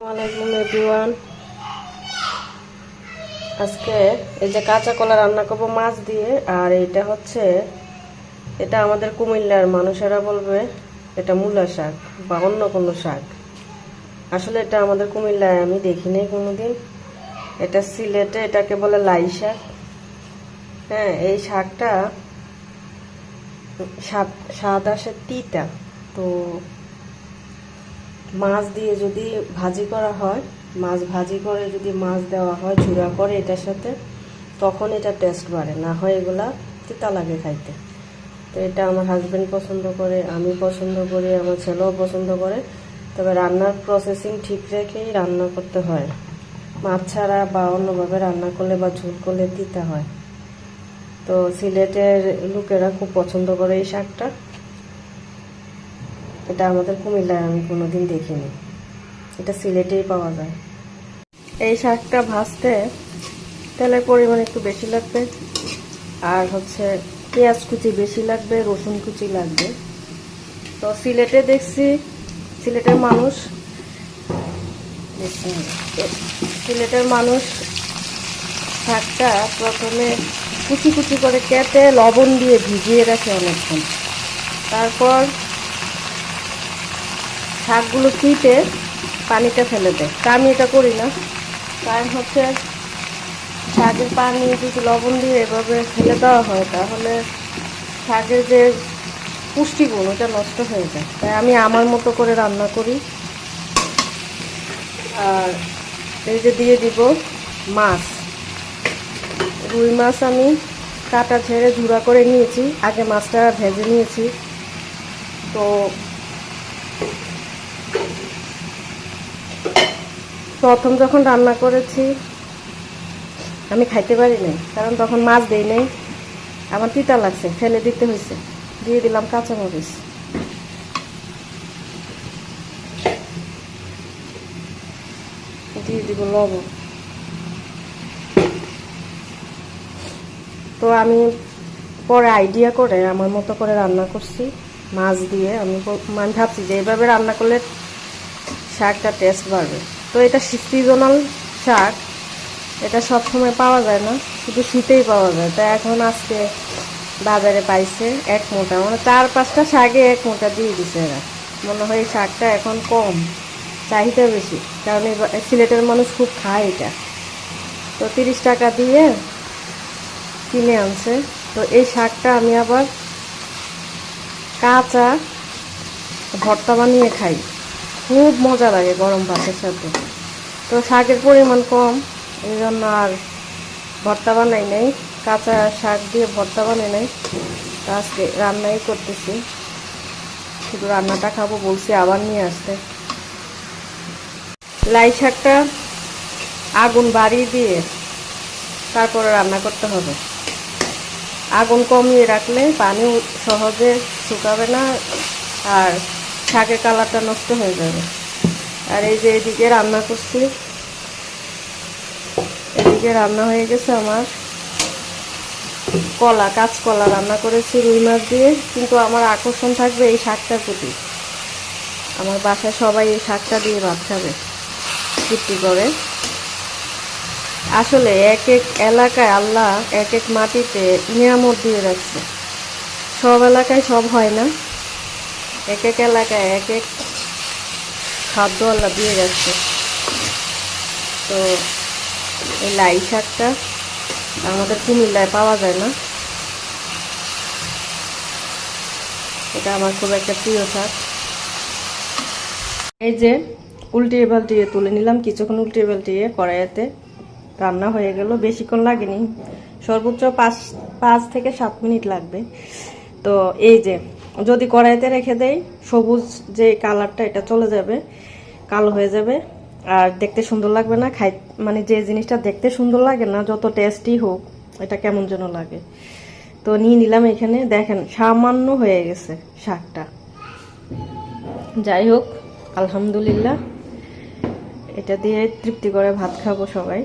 আসসালামু আলাইকুম এভরিওয়ান। আজকে এই যে কাঁচা কলা রান্না করব মাছ দিয়ে। আর এটা আমাদের কুমিল্লার মানুষেরা বলবে এটা মূলা শাক বা অন্য কোনো শাক। আসলে এটা আমাদের কুমিল্লায় আমি দেখিনি কোনোদিন। এটা সিলেটে এটাকে বলে লাই শাক। হ্যাঁ, এই শাকটা স্বাদ আসে তিতা। তো মাছ দিয়ে যদি ভাজি করা হয়, মাছ ভাজি করে যদি মাছ দেওয়া হয় ঝুরা করে এটার সাথে, তখন এটা টেস্ট বাড়ে, না হয় এগুলা তিতা লাগে খাইতে। তো এটা আমার হাজব্যান্ড পছন্দ করে, আমি পছন্দ করি, আমার ছেলেও পছন্দ করে। তবে রান্নার প্রসেসিং ঠিক রেখেই রান্না করতে হয়। মাছ ছাড়া বা অন্যভাবে রান্না করলে বা ঝোল করলে তিতা হয়। তো সিলেটের লোকেরা খুব পছন্দ করে এই শাকটা। এটা আমাদের কুমিল্লায় আমি কোনোদিন দেখিনি, এটা সিলেটেই পাওয়া যায়। এই শাকটা ভাজতে তেলের পরিমাণ একটু বেশি লাগবে, আর পেঁয়াজ কুচি বেশি লাগবে, রসুন কুচি লাগবে। তো সিলেটের মানুষ শাকটা প্রথমে কুচি কুচি করে কেটে লবণ দিয়ে ভিজিয়ে রাখে অনেকক্ষণ। তারপর শাকগুলো কেটে পানিটা ফেলে দেয়। তা আমি এটা করি না, কারণ শাকের পানি যদি লবণ দিয়ে এভাবে ফেলে দেওয়া হয় তাহলে শাকের যে পুষ্টিগুণ ওটা নষ্ট হয়ে যায়। তাই আমি আমার মতো করে রান্না করি। আর এই যে দিয়ে দিব মাছ, রুই মাছ আমি কাটা ঝেড়ে ঝুরা করে নিয়েছি, আগে মাছটা ভেজে নিয়েছি। তো প্রথম যখন রান্না করেছি আমি খাইতে পারি নাই, কারণ তখন মাছ দেই নাই, আমার তিতা লাগছে, ফেলে দিতে হয়েছে। দিয়ে দিলাম কাঁচামরিচ, দিয়ে দিব লবণ। তো আমি পরে আইডিয়া করে আমার মতো করে রান্না করছি মাছ দিয়ে। আমি ভাবছি যে এইভাবে রান্না করলে শাকটা টেস্ট বাড়বে। তো এটা সিজনাল শাক, এটা সব সময় পাওয়া যায় না, শুধু শীতেই পাওয়া যায়। তাই এখন আজকে বাজারে পাইছে এক মোটা, মানে 4-5টা শাকে এক মোটা দিয়ে দিছে এরা। মনে হয় এই শাকটা এখন কম, চাহিদা বেশি, কারণ সিলেটের মানুষ খুব খায় এটা। তো 30 টাকা দিয়ে কিনে আনছে। তো এই শাকটা আমি আবার কাঁচা ভর্তা বানিয়ে খাই, খুব মজা লাগে গরম ভাতের সাথে। তো শাকের পরিমাণ কম, এই জন্য আর ভর্তা বানাই নাই, কাঁচা শাক দিয়ে ভর্তা বানাই নাই। তো আজকে রান্নাই করতেছি, শুধু রান্নাটা খাবো, বলছি আবার নিয়ে আসতে। লাই শাকটা আগুন বাড়িয়ে দিয়ে তারপরে রান্না করতে হবে। আগুন কমিয়ে রাখলে পানি সহজে শুকাবে না, আর শাকের কালারটা নষ্ট হয়ে যাবে। আর এই যে এদিকে রান্না করছি, এদিকে রান্না হয়ে গেছে আমার কাঁচকলা রান্না করেছি রুই মাছ দিয়ে। কিন্তু আমার আকর্ষণ থাকবে এই শাকটার প্রতি। আমার বাসায় সবাই এই শাকটা দিয়ে ভাত খাবে তৃপ্তি করে। আসলে এক এক এলাকায় আল্লাহ এক এক মাটিতে নিয়ামত দিয়ে রাখছে, সব এলাকায় সব হয় না, এক এক এলাকায় এক এক খাদ্য আল্লাহ দিয়ে রাখছে। তো এই লাই শাকটা আমাদের কুমিল্লায় পাওয়া যায় না, এটা আমার খুব একটা প্রিয় শাক। এই যে উল্টিয়ে পাল্টিয়ে তুলে নিলাম, কিছুক্ষণ উল্টিয়ে পাল্টিয়ে কড়াইতে রান্না হয়ে গেল। বেশিক্ষণ লাগেনি, সর্বোচ্চ 5 থেকে 7 মিনিট লাগবে। তো এই যে যদি কড়াইতে রেখে দেই, সবুজ যে কালারটা এটা চলে যাবে, কালো হয়ে যাবে, আর দেখতে সুন্দর লাগবে না। মানে যে জিনিসটা দেখতে সুন্দর লাগে না, যত টেস্টি হোক, এটা কেমন যেন লাগে। তো নিয়ে নিলাম এখানে, দেখেন সামান্য হয়ে গেছে শাকটা। যাই হোক, আলহামদুলিল্লাহ, এটা দিয়ে তৃপ্তি করে ভাত খাবো সবাই।